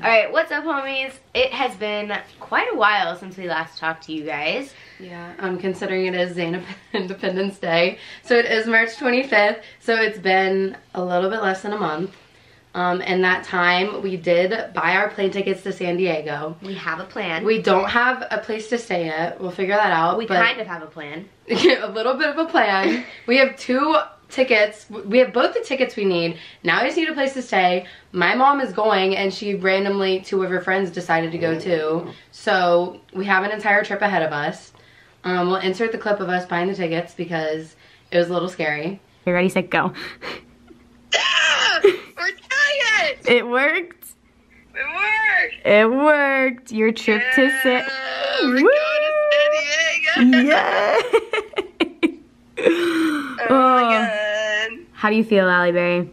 Alright, what's up, homies? It has been quite a while since we last talked to you guys. Yeah, considering it is Independence Day. So it is March 25th, so it's been a little bit less than a month. In that time, we did buy our plane tickets to San Diego. We have a plan. We don't have a place to stay yet. We'll figure that out. We kind of have a plan. A little bit of a plan. We have 2 tickets. We have both the tickets we need. Now I just need a place to stay. My mom is going, and she randomly, 2 of her friends decided to go too. So we have an entire trip ahead of us. We'll insert the clip of us buying the tickets because it was a little scary. You ready, set, go. We're doing it! It worked. It worked! It worked. Your trip to San We're going to San Diego! Yeah. Oh my god. How do you feel, Allie Berry?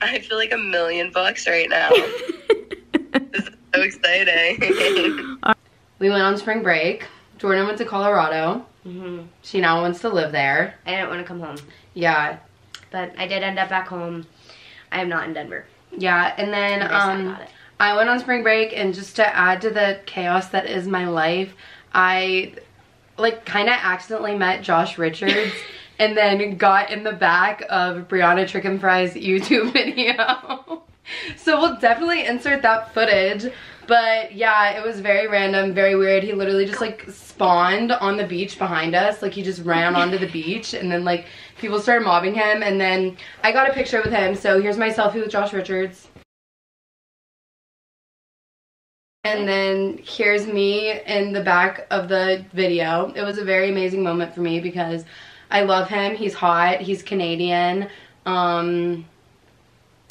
I feel like $1,000,000 right now. This is so exciting. We went on spring break. Jordan went to Colorado. Mm-hmm. She now wants to live there. I didn't want to come home, Yeah. but I did end up back home. I am not in Denver. Yeah, and then I went on spring break, and just to add to the chaos that is my life, I like kind of accidentally met Josh Richards and then got in the back of Brianna Trick and Fry's YouTube video. So we'll definitely insert that footage. But yeah, it was very random, very weird. He literally just like spawned on the beach behind us. Like he just ran onto the beach, and then like people started mobbing him, and then I got a picture with him. So here's my selfie with Josh Richards. And then here's me in the back of the video. It was a very amazing moment for me because I love him. He's hot. He's Canadian.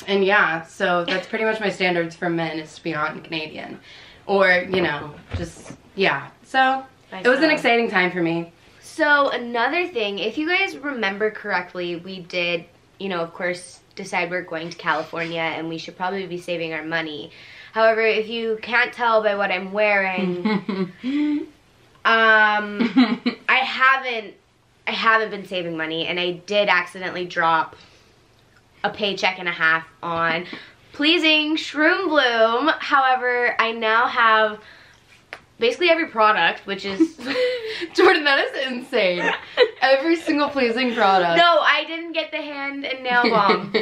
And yeah, so that's pretty much my standards for men, is to be hot and Canadian. Or, you know, just, yeah. So, it was an exciting time for me. So, another thing, if you guys remember correctly, we did, you know, of course, decide we're going to California and we should probably be saving our money. However, if you can't tell by what I'm wearing, I haven't been saving money, and I did accidentally drop a paycheck and a half on pleasing Shroom Bloom. However, I now have basically every product, which is Jordan, that is insane. Every single pleasing product. No, I didn't get the hand and nail balm.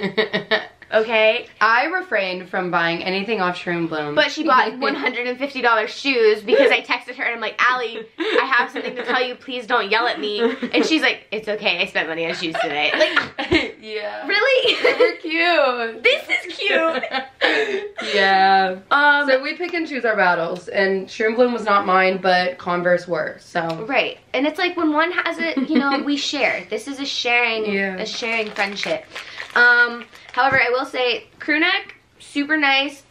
Okay? I refrained from buying anything off Shroom Bloom. But she bought $150 shoes because I texted her and I'm like, Allie, I have something to tell you. Please don't yell at me. And she's like, it's okay. I spent money on shoes today. Like, yeah. Really? They were cute. This is cute. Yeah. So we pick and choose our battles, and Shroom Bloom was not mine, but Converse were. So right, and it's like when one has it, you know, we share. This is a sharing friendship. However, I will say, crew neck, super nice.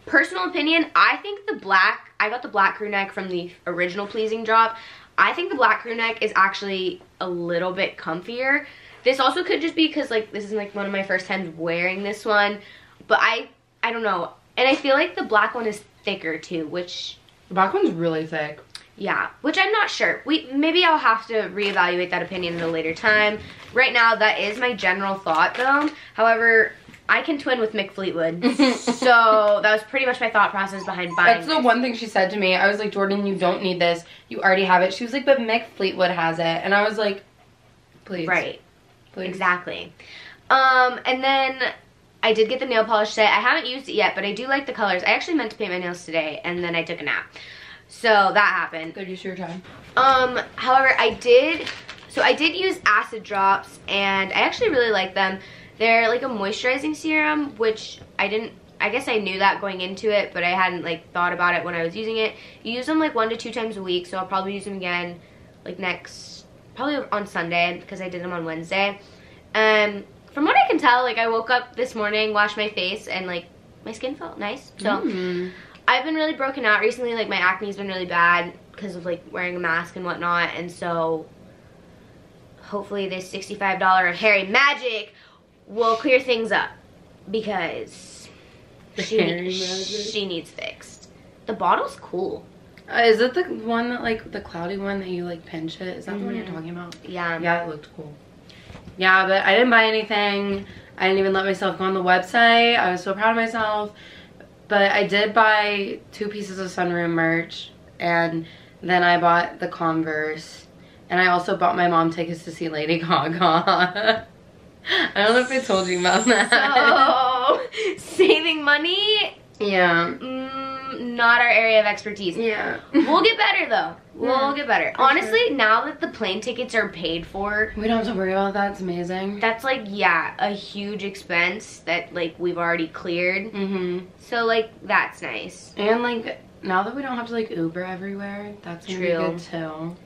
Personal opinion, I think I got the black crew neck from the original pleasing drop. I think the black crew neck is actually a little bit comfier. This also could just be because like this is like one of my first times wearing this one, but I don't know. And I feel like the black one is thicker too, which the black one's really thick. Yeah, which I'm not sure. Maybe I'll have to reevaluate that opinion at a later time. Right now, that is my general thought though. However, I can twin with Mick Fleetwood. So that was pretty much my thought process behind buying That's the one thing she said to me. I was like, Jordan, you don't need this. You already have it. She was like, but Mick Fleetwood has it. And I was like, please. Right. Please. Exactly. And then I did get the nail polish set. I haven't used it yet, but I do like the colors. I actually meant to paint my nails today, and then I took a nap. So that happened. Good use of your time. However, I did use acid drops, and I actually really like them. They're like a moisturizing serum, which I guess I knew that going into it, but I hadn't like thought about it when I was using it. You use them like 1 to 2 times a week, so I'll probably use them again like probably on Sunday because I did them on Wednesday. From what I can tell, like I woke up this morning, washed my face, and like my skin felt nice. So I've been really broken out recently. Like my acne's been really bad because of like wearing a mask and whatnot, and so hopefully this $65 Harry Magic will clear things up because she needs fixed. The bottle's cool. Is it the one that like the cloudy one that you like pinch it? Is that the one you're talking about? Yeah. Yeah, it looked cool. Yeah, but I didn't buy anything. I didn't even let myself go on the website. I was so proud of myself. but I did buy 2 pieces of Sunroom merch, and then I bought the Converse, and I also bought my mom tickets to see Lady Gaga. I don't know if I told you about that. So, saving money? Yeah. Not our area of expertise. Yeah. We'll get better though. We'll get better. Honestly, sure. now that the plane tickets are paid for, We don't have to worry about that. It's amazing. that's like, yeah, a huge expense that like we've already cleared. So like, that's nice. And like, now that we don't have to like Uber everywhere, that's gonna be good too.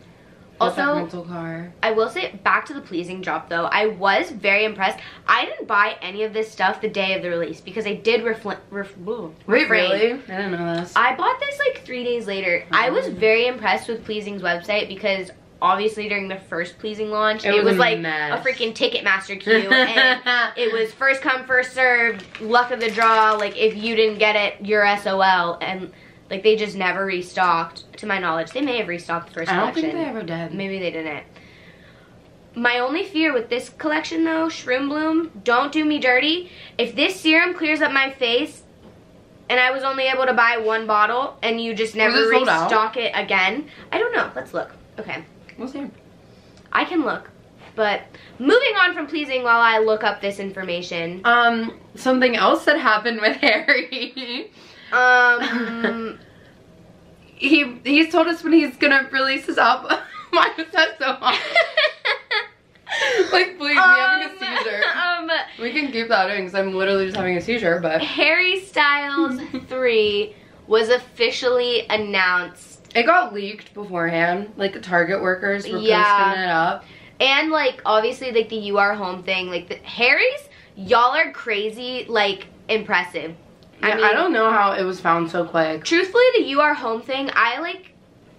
Also, rental car. I will say, back to the pleasing drop though, I was very impressed. I didn't buy any of this stuff the day of the release because I did refrain. Wait, really? I didn't know this. I bought this like 3 days later. I was very impressed with Pleasing's website because obviously during the first Pleasing launch, it was like a freaking Ticketmaster queue, and it was first come, first served, luck of the draw. Like, if you didn't get it, you're SOL. And like, they just never restocked, to my knowledge. They may have restocked the first collection. I don't think they ever did. Maybe they didn't. My only fear with this collection though, Shroom Bloom, don't do me dirty. If this serum clears up my face and I was only able to buy 1 bottle and you just never restock it again, I don't know. Let's look. Okay. We'll see. I can look. But moving on from Pleasing while I look up this information. Something else that happened with Harry. He's told us when he's gonna release his album. Why was that so hard? Like, please, me having a seizure. We can keep that in because I'm literally just having a seizure, but. Harry Styles 3 was officially announced. It got leaked beforehand. Like, the Target workers were posting it up. And, like, obviously, like, the You Are Home thing. Like, Harry's, y'all are crazy, like, impressive. Yeah, I mean, I don't know how it was found so quick. Truthfully, the You Are Home thing, I, like,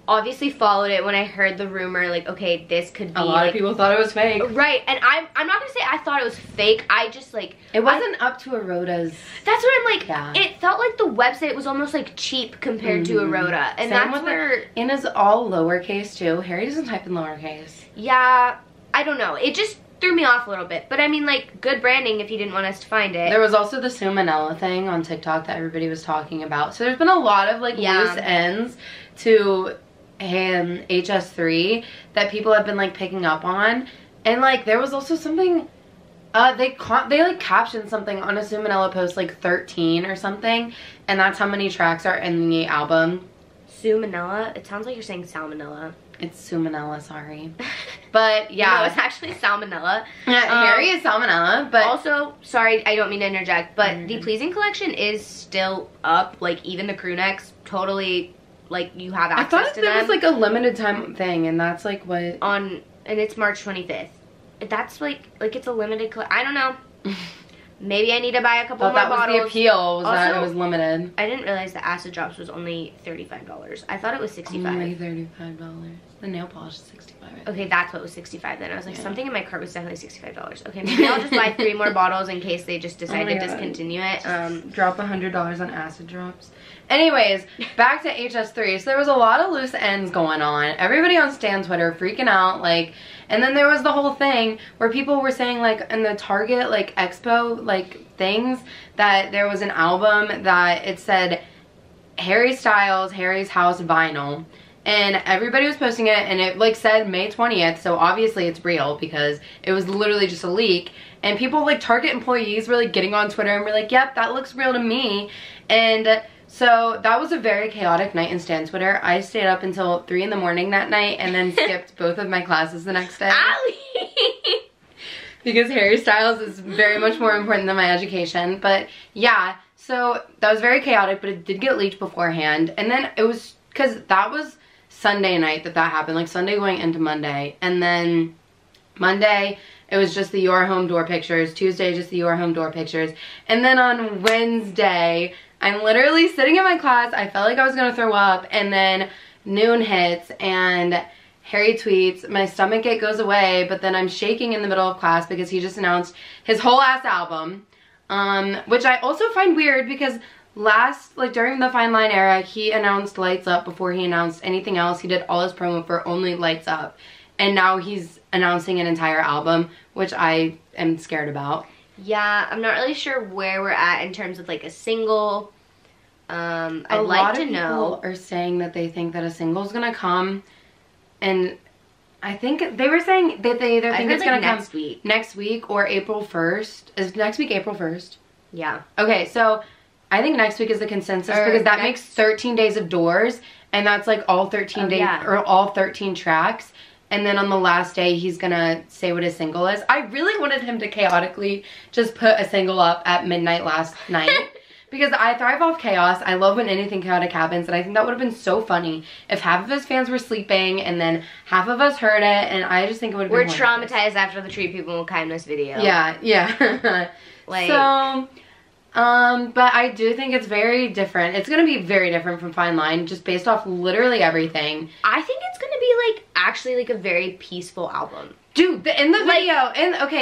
obviously followed it when I heard the rumor, like, okay, this could be, a lot of people thought it was fake. Right, and I'm not gonna say I thought it was fake. I just, like, it wasn't up to Aroda's. That's what I'm like. It felt like the website was almost like cheap compared to Aroda, and that's where. And it's all lowercase too. Harry doesn't type in lowercase. Yeah, I don't know. It just threw me off a little bit, but I mean, like, good branding if you didn't want us to find it. There was also the Sue Manella thing on TikTok that everybody was talking about. So there's been a lot of like loose ends to HS3 that people have been like picking up on, and like there was also something they like captioned something on a Sue Manella post, like 13 or something, and that's how many tracks are in the album. Sue Manella? It sounds like you're saying salmonella. It's Sue Manella, sorry. But yeah. No, it's actually salmonella. Harry is salmonella, but also, sorry, I don't mean to interject, but the Pleasing collection is still up. Like, even the crew necks, totally, like, you have access to them. I thought it was like a limited time thing, and that's like what and it's March 25th. That's like it's a limited I don't know. Maybe I need to buy a couple more bottles. That was the appeal, was that it was limited. I didn't realize the acid drops was only $35. I thought it was $65. Only $35. The nail polish is $65. Okay, that's what was $65 then. I was like, something in my cart was definitely $65. Okay, maybe I'll just buy 3 more bottles in case they just decide to discontinue it. Drop $100 on acid drops. Anyways, back to HS3. So there was a lot of loose ends going on. Everybody on Stan Twitter freaking out, like, and then there was the whole thing where people were saying, like, in the Target, like, expo, like, things, that there was an album that it said Harry Styles, Harry's House vinyl. And everybody was posting it, and it, like, said May 20th, so obviously it's real because it was literally just a leak. And people, like, Target employees were, like, getting on Twitter and were like, yep, that looks real to me. And so that was a very chaotic night in Stan Twitter. I stayed up until 3 in the morning that night and then skipped both of my classes the next day. Because Harry Styles is very much more important than my education. But yeah, so that was very chaotic, but it did get leaked beforehand. And then it was, because that was Sunday night that happened, like Sunday going into Monday. And then Monday, it was just the Your Home door pictures. Tuesday, just the Your Home door pictures. And then on Wednesday, I'm literally sitting in my class. I felt like I was going to throw up. And then noon hits and Harry tweets, my stomach ache goes away, but then I'm shaking in the middle of class because he just announced his whole ass album. Which I also find weird because during the Fine Line era, he announced Lights Up before he announced anything else. He did all his promo for only Lights Up. And now he's announcing an entire album, which I am scared about. Yeah, I'm not really sure where we're at in terms of like a single I'd like to know. A lot of people are saying that they think that a single's gonna come, and I think they were saying that they either think it's gonna come next week or April 1st. Is next week April 1st? Yeah. Okay, so I think next week is the consensus because that makes 13 days of doors, and that's like all 13 days or all 13 tracks. And then on the last day, he's gonna say what his single is. I really wanted him to chaotically just put a single up at midnight last night. Because I thrive off chaos. I love when anything chaotic happens. And I think that would have been so funny if half of his fans were sleeping and then half of us heard it. And I just think it would have been We're traumatized after the Treat People with Kindness video. Yeah. Like, so, but I do think it's very different. It's going to be very different from Fine Line, just based off literally everything. I think it's going to be, like, actually, like, a very peaceful album. Dude, in the video,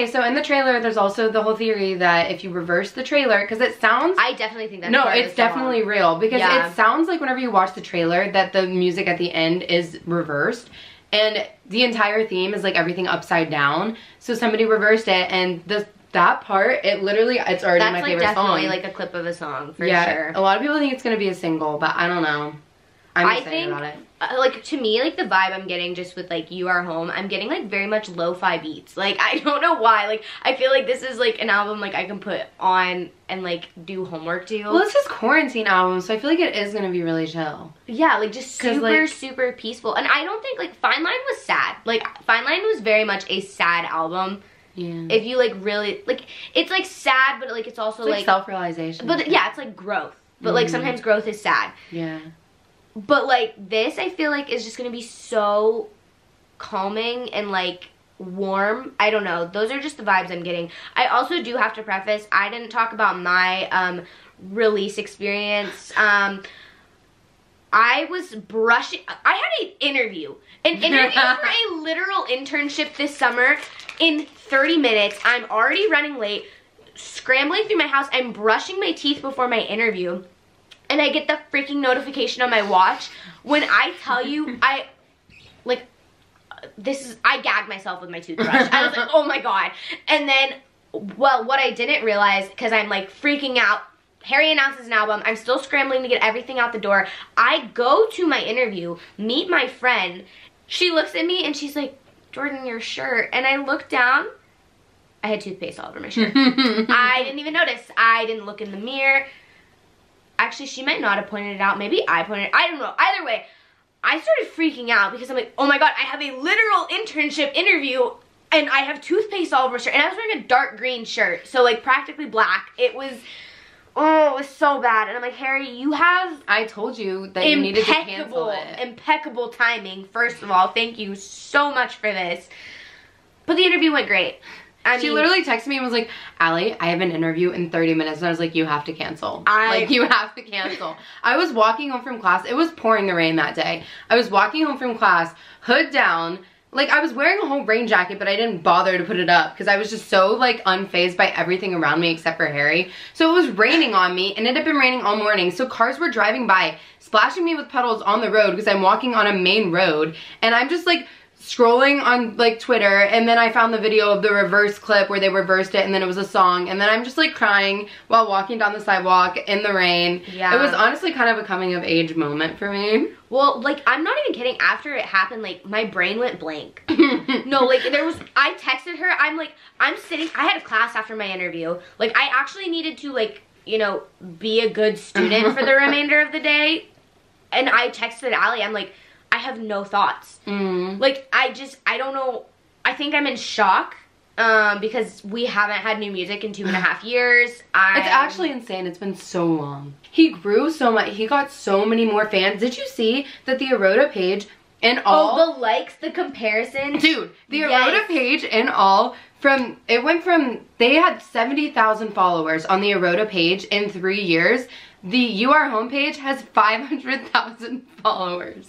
so in the trailer, there's also the whole theory that if you reverse the trailer, because it sounds... I definitely think that's No, it's definitely real, because it sounds like whenever you watch the trailer that the music at the end is reversed, and the entire theme is like everything upside down, so somebody reversed it, and that part, it's already my favorite song. That's definitely like a clip of a song, for sure. A lot of people think it's going to be a single, but I don't know. I'm excited about it. Like, to me, like, the vibe I'm getting just with, like, You Are Home, I'm getting, like, very much lo-fi beats. Like, I don't know why. Like, I feel like this is, like, an album, like, I can put on and, like, do homework to. Well, it's his quarantine album, so I feel like it is going to be really chill. Yeah, like, just super peaceful. And I don't think, like, Fine Line was sad. Like, Fine Line was very much a sad album. Yeah. If you, like, really, like, it's, like, sad, but, like, it's also, it's like self-realization. But, yeah, it's, like, growth. But, like, sometimes growth is sad. Yeah. But, like, this, I feel like, is just going to be so calming and, like, warm. I don't know. Those are just the vibes I'm getting. I also do have to preface, I didn't talk about my release experience. I was brushing. I had an interview for a literal internship this summer. In 30 minutes, I'm already running late, scrambling through my house. I'm brushing my teeth before my interview. And I get the freaking notification on my watch. When I tell you, I gagged myself with my toothbrush. I was like, oh my God. And then, well, what I didn't realize, because I'm like freaking out, Harry announces an album, I'm still scrambling to get everything out the door. I go to my interview, meet my friend. She looks at me and she's like, Jordan, your shirt. And I look down, I had toothpaste all over my shirt. I didn't even notice. I didn't look in the mirror. Actually, she might not have pointed it out. Maybe I pointed it. I don't know. Either way, I started freaking out because I'm like, oh my God, I have a literal internship interview and I have toothpaste all over my shirt. And I was wearing a dark green shirt, so like practically black. It was so bad. And I'm like, Harry, you have... I told you that you needed to cancel it. Impeccable timing, first of all. Thank you so much for this. But the interview went great. She literally texted me and was like, Allie, I have an interview in 30 minutes. And I was like, you have to cancel. You have to cancel. I was walking home from class. It was pouring the rain that day. I was walking home from class, hood down. Like, I was wearing a whole rain jacket, but I didn't bother to put it up because I was just so, like, unfazed by everything around me except for Harry. So it was raining on me, and it had been raining all morning. So cars were driving by, splashing me with puddles on the road because I'm walking on a main road. And I'm just, like, scrolling on like Twitter, and then I found the video of the reverse clip where they reversed it and then it was a song, and then I'm just like crying while walking down the sidewalk in the rain. Yeah. It was honestly kind of a coming of age moment for me. Well, like, I'm not even kidding. After it happened, like, my brain went blank. No, like, I texted her. I'm like, I'm sitting, I had a class after my interview. Like, I actually needed to, like, you know, be a good student for the remainder of the day. And I texted Allie. I'm like, I have no thoughts. Like, I don't know. I think I'm in shock because we haven't had new music in 2.5 years. It's actually insane. It's been so long. He grew so much. He got so many more fans. Did you see that the Eroda page in all... Oh, the likes, the comparison. Dude, the Eroda page in all, they had 70,000 followers on the Eroda page in 3 years. The You Are Home page has 500,000 followers.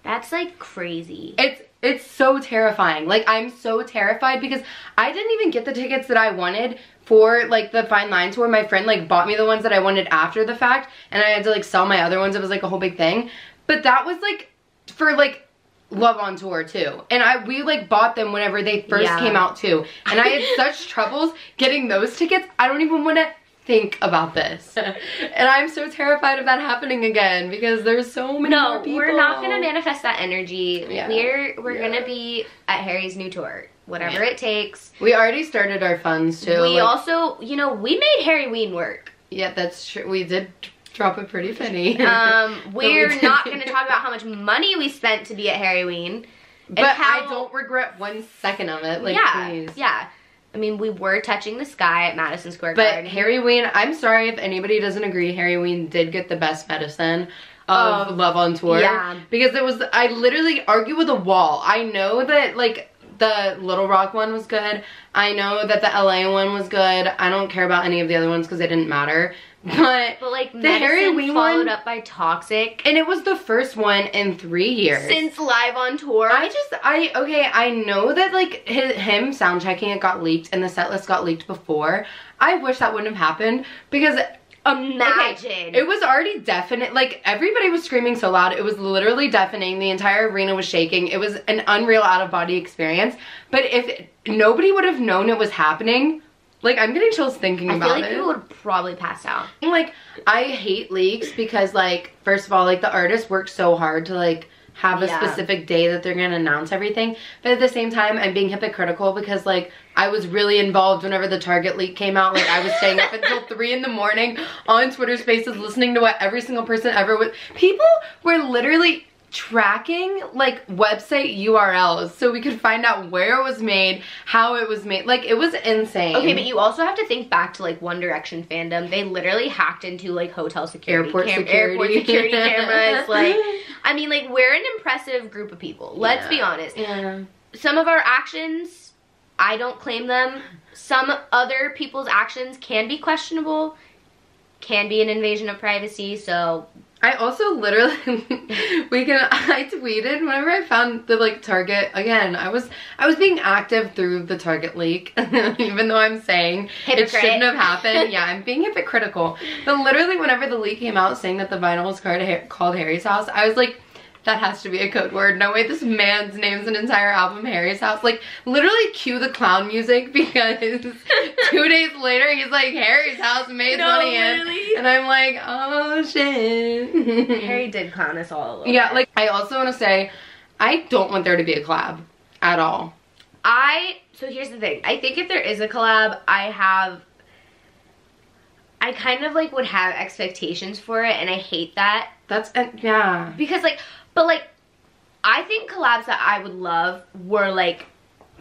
That's like crazy. It's so terrifying. Like, I'm so terrified because I didn't even get the tickets that I wanted for like the Fine Line tour. My friend like bought me the ones that I wanted after the fact, and I had to like sell my other ones. It was like a whole big thing. But that was like for like Love on Tour too. And we like bought them whenever they first came out too. And I had such troubles getting those tickets. I don't even want to think about this. And I'm so terrified of that happening again because there's so many more people. We're not gonna manifest that energy. Yeah. We're gonna be at Harry's new tour. Whatever it takes. We already started our funds too. We also, you know, we made Harry Ween work. Yeah, that's true. We did drop a pretty penny. We're not gonna talk about how much money we spent to be at Harry Ween. But I don't regret 1 second of it. Like, please. Yeah. I mean, we were touching the sky at Madison Square But Garden. Harry Ween, I'm sorry if anybody doesn't agree, Harry Ween did get the best medicine of Love on Tour. Yeah. Because it was, I literally argued with a wall. I know that, like, the Little Rock one was good. I know that the LA one was good. I don't care about any of the other ones because they didn't matter. But like, the Harry Ween followed one, up by Toxic. and it was the first one in 3 years. Since Live on Tour. I know that, like, him sound checking it got leaked and the set list got leaked before. I wish that wouldn't have happened because imagine. Okay, it was already deafening. Like, everybody was screaming so loud. It was literally deafening. The entire arena was shaking. It was an unreal out-of-body experience. But if nobody would have known it was happening, like, I'm getting chills thinking about it. I feel like people would probably pass out. Like, I hate leaks because, like, first of all, like, the artists work so hard to, like, have a specific day that they're gonna announce everything. But at the same time, I'm being hypocritical because, like, I was really involved whenever the Target leak came out. Like, I was staying up until 3 in the morning on Twitter Spaces listening to what every single person ever would. People were literally tracking, like, website URLs so we could find out where it was made, how it was made. Like, it was insane. Okay, but you also have to think back to, like, One Direction fandom. They literally hacked into, like, hotel security. Airport security cameras. Like, I mean, like, we're an impressive group of people. Let's be honest. Yeah. Some of our actions, I don't claim them. Some other people's actions can be questionable, can be an invasion of privacy, so... I also literally, I tweeted whenever I found the, like, Target, again, I was being active through the Target leak, even though I'm saying it shouldn't have happened. Yeah, I'm being hypocritical. But literally whenever the leak came out saying that the vinyl was called Harry's House, I was like, that has to be a code word. No way this man's name's an entire album Harry's House. Like, literally cue the clown music because 2 days later he's like, Harry's House made money in. And I'm like, oh shit. Harry did clown us all a little Yeah, bit. like, I also want to say, I don't want there to be a collab at all. So here's the thing. I think if there is a collab, I kind of, like, would have expectations for it, and I hate that. That's, yeah. Because, like, but, like, I think collabs that I would love were, like,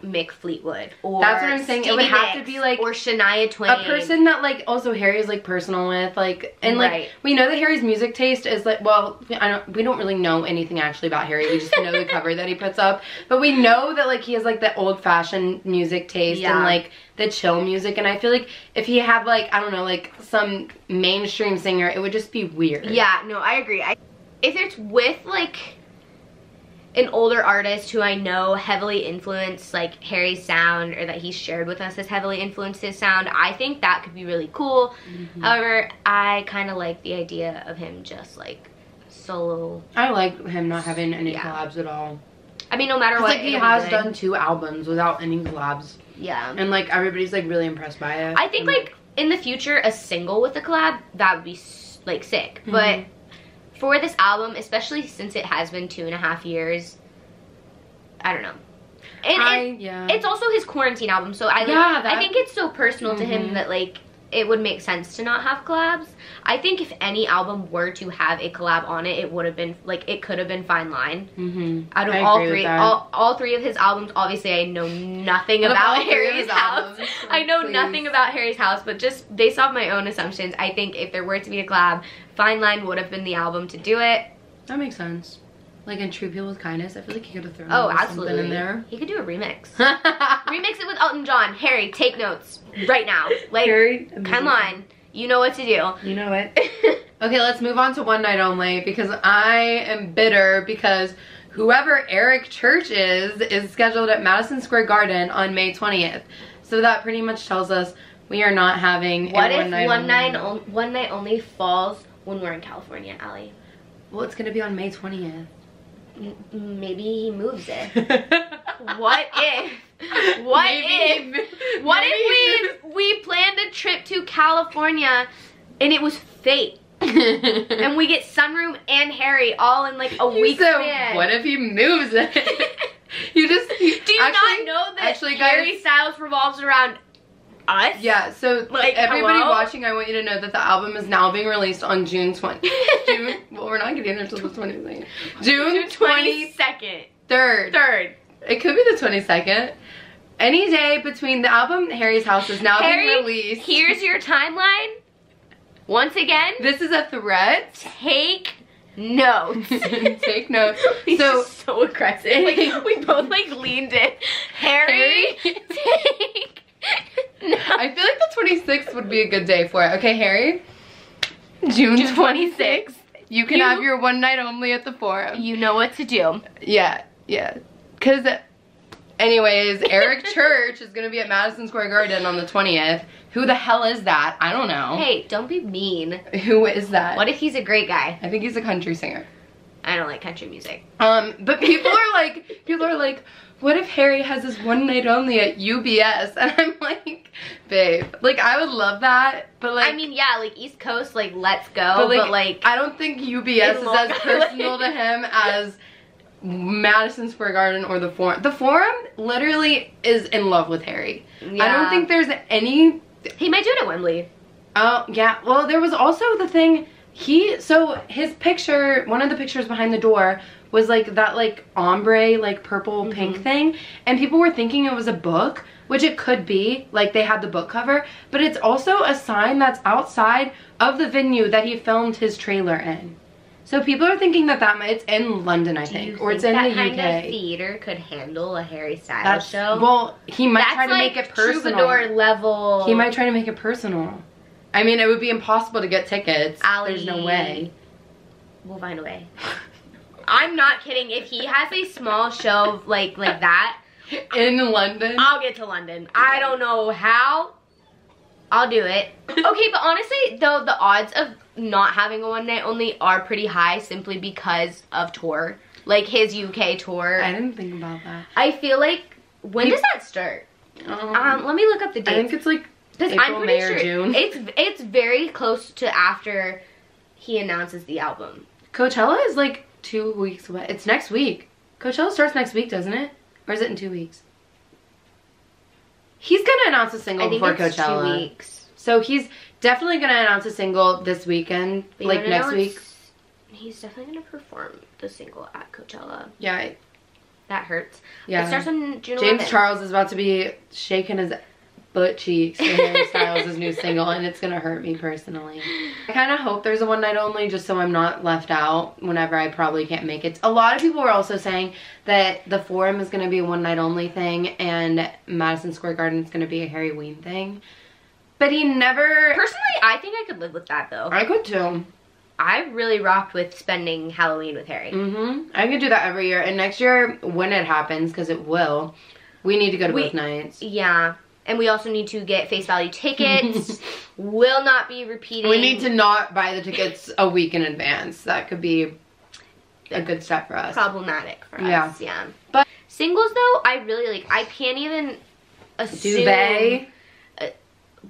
Mick Fleetwood or that's what I'm saying. Stevie It would have Nicks to be, like, or Shania Twain. a person that, like, also Harry's, like, personal with, like, and, like, we know that Harry's music taste is, like, well, we don't really know anything actually about Harry. We just know the cover that he puts up, but we know that, like, he has, like, the old-fashioned music taste and, like, the chill music, and I feel like if he had, like, I don't know, like, some mainstream singer, it would just be weird. Yeah, no, I agree. If it's with, like, an older artist who I know heavily influenced, like, Harry's sound, or that he's shared with us has heavily influenced his sound, I think that could be really cool. However, I kind of like the idea of him just, like, solo. I like him not having any collabs at all. I mean, no matter what, like, he has done 2 albums without any collabs. Yeah. And, like, everybody's, like, really impressed by it. I think, like, in the future, a single with a collab, that would be, like, sick. But for this album, especially since it has been 2.5 years, I don't know. And it's also his quarantine album, so I think it's so personal to him that, like, it would make sense to not have collabs. I think if any album were to have a collab on it, it would have been, like, it could have been Fine Line. Out of all three of his albums, obviously I know nothing about Harry's House. I know nothing about Harry's House, but just based off my own assumptions, I think if there were to be a collab, Fine Line would have been the album to do it. That makes sense. Like, in True People with Kindness, I feel like he could have thrown absolutely something in there. He could do a remix. Remix it with Elton John. Harry, take notes right now. Like, Harry, come on. You know what to do. You know it. Okay, let's move on to One Night Only, because I am bitter because whoever Eric Church is scheduled at Madison Square Garden on May 20th. So that pretty much tells us we are not having What if One Night Only falls when we're in California, Allie? Well, it's going to be on May 20th. Maybe he moves it. What if? What if we planned a trip to California and it was fate? And we get Sunroom and Harry all in like a week span. What if he moves it? Do you not know that Harry Styles revolves around us? Yeah, so like, everybody watching, I want you to know that the album is now being released on June 20th. Well, we're not getting there until the 22nd. June 22nd. Third. It could be the 22nd. Any day between the album Harry's House is now being released. Here's your timeline. Once again, this is a threat. Take notes. Take notes. He's so aggressive. Like, we both like leaned in. Harry, take notes. I feel like the 26th would be a good day for it. Okay, Harry? June 26th. You can have your one night only at the Forum. You know what to do. Yeah. Because, anyways, Eric Church is going to be at Madison Square Garden on the 20th. Who the hell is that? I don't know. Hey, don't be mean. Who is that? What if he's a great guy? I think he's a country singer. I don't like country music. But people are like, what if Harry has his one night only at UBS? And I'm like, babe, like, I would love that, but like, I mean, yeah, like East Coast, like, let's go, but like I don't think UBS is as personal to him as Madison Square Garden or the Forum. The Forum literally is in love with Harry. Yeah. I don't think there's any... He might do it at Wembley. Oh, yeah. Well, there was also the thing, so his picture, one of the pictures behind the door was like that like ombre, like purple pink thing. And people were thinking it was a book, which it could be, like they had the book cover, but it's also a sign that's outside of the venue that he filmed his trailer in. So people are thinking that it's in London, I think, or it's in the UK. That kind of theater could handle a Harry Styles show. Well, he might try to make it personal. Troubadour level. He might try to make it personal. I mean, it would be impossible to get tickets. There's no way. We'll find a way. I'm not kidding. If he has a small show like that in London, I'll get to London. I don't know how. I'll do it. Okay, but honestly, though, the odds of not having a one night only are pretty high simply because of tour. Like his UK tour. I didn't think about that. I feel like, when does that start? Let me look up the dates. I think it's like April, May, or June. It's very close to after he announces the album. Coachella is like 2 weeks away. It's next week. Coachella starts next week, doesn't it? Or is it in 2 weeks? He's gonna announce a single before Coachella. 2 weeks. So he's definitely gonna announce a single this weekend, like next week. He's definitely gonna perform the single at Coachella. Yeah. That hurts. Yeah. It starts on June 11th. James Charles is about to be shaking his butt cheeks to Harry Styles' new single, and it's gonna hurt me personally. I kind of hope there's a one night only just so I'm not left out whenever I probably can't make it. A lot of people were also saying that the Forum is gonna be a one night only thing and Madison Square Garden is gonna be a Harry Ween thing. But he never... Personally, I think I could live with that though. I could too. I really rocked with spending Halloween with Harry. I could do that every year. And next year, when it happens, because it will, we need to go to both nights. Yeah. And we also need to get face value tickets. Will not be repeating. We need to not buy the tickets a week in advance. That could be a good step for us. Problematic for us, yeah. But singles, though, I really like. I can't even assume. Duvet?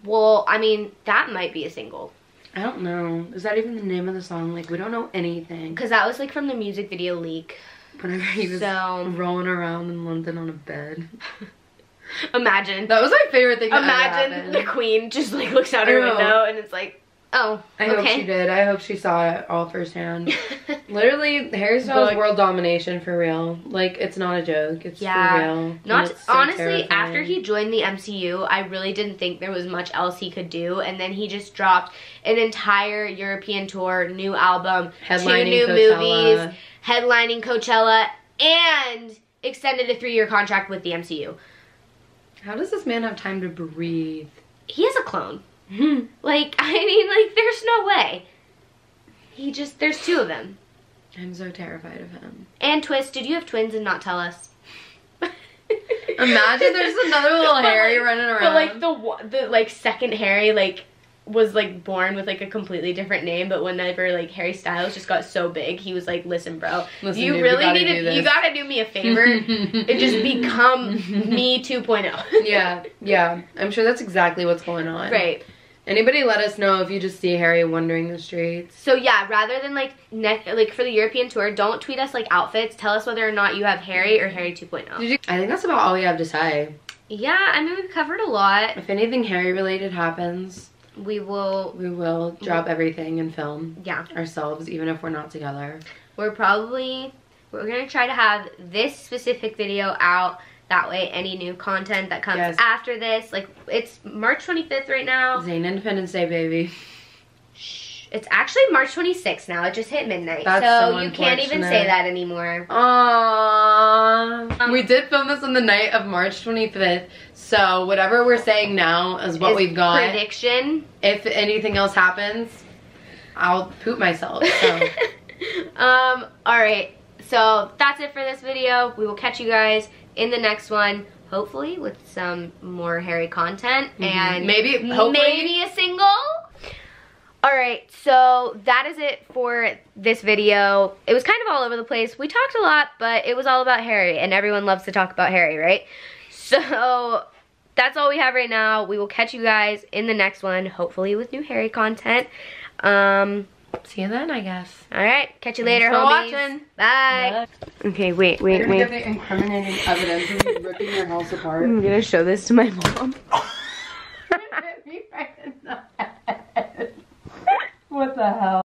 Well, I mean, that might be a single. I don't know. Is that even the name of the song? Like, we don't know anything. Because that was, like, from the music video leak. Whenever he was rolling around in London on a bed. Imagine. That was my favorite thing. Imagine the queen just like looks out her window and it's like, oh, I hope she did. I hope she saw it all firsthand. Literally, Harry Styles' world domination for real. Like, it's not a joke. It's for real. Not so honestly, terrifying. After he joined the MCU, I really didn't think there was much else he could do. And then he just dropped an entire European tour, new album, headlining 2 new Coachella. movies, headlining Coachella, and extended a 3-year contract with the MCU. How does this man have time to breathe? He has a clone. Like, I mean, like, there's no way. There's 2 of them. I'm so terrified of him. And Twist, did you have twins and not tell us? Imagine there's another little Harry running around. But, like, the second Harry, like, was like born with like a completely different name, but whenever like Harry Styles just got so big, he was like, listen bro, you really need to, you gotta do me a favor and just become me 2.0. Yeah, I'm sure that's exactly what's going on. Right. Anybody let us know if you just see Harry wandering the streets. So yeah, rather than like for the European tour, don't tweet us like outfits. Tell us whether or not you have Harry or Harry 2.0. I think that's about all we have to say. Yeah, I mean, we've covered a lot. If anything Harry related happens, we will drop everything and film ourselves, even if we're not together. We're gonna try to have this specific video out. That way, any new content that comes after this, like, it's March 25th right now. Zane Independence Day, baby. Shh. It's actually March 26th now. It just hit midnight. That's so you can't even say that anymore. Aww. We did film this on the night of March 25th. So whatever we're saying now is what we've got. Prediction. If anything else happens, I'll poop myself. So. Alright. So that's it for this video. We will catch you guys in the next one, hopefully with some more Harry content and maybe a single. Alright, so that is it for this video. It was kind of all over the place. We talked a lot, but it was all about Harry, and everyone loves to talk about Harry, right? So that's all we have right now. We will catch you guys in the next one, hopefully with new Harry content. See you then, I guess. Alright, catch you later, homies. Watching. Bye. Okay, wait. We have the incriminating evidence of you ripping your house apart. I'm gonna show this to my mom. What the hell?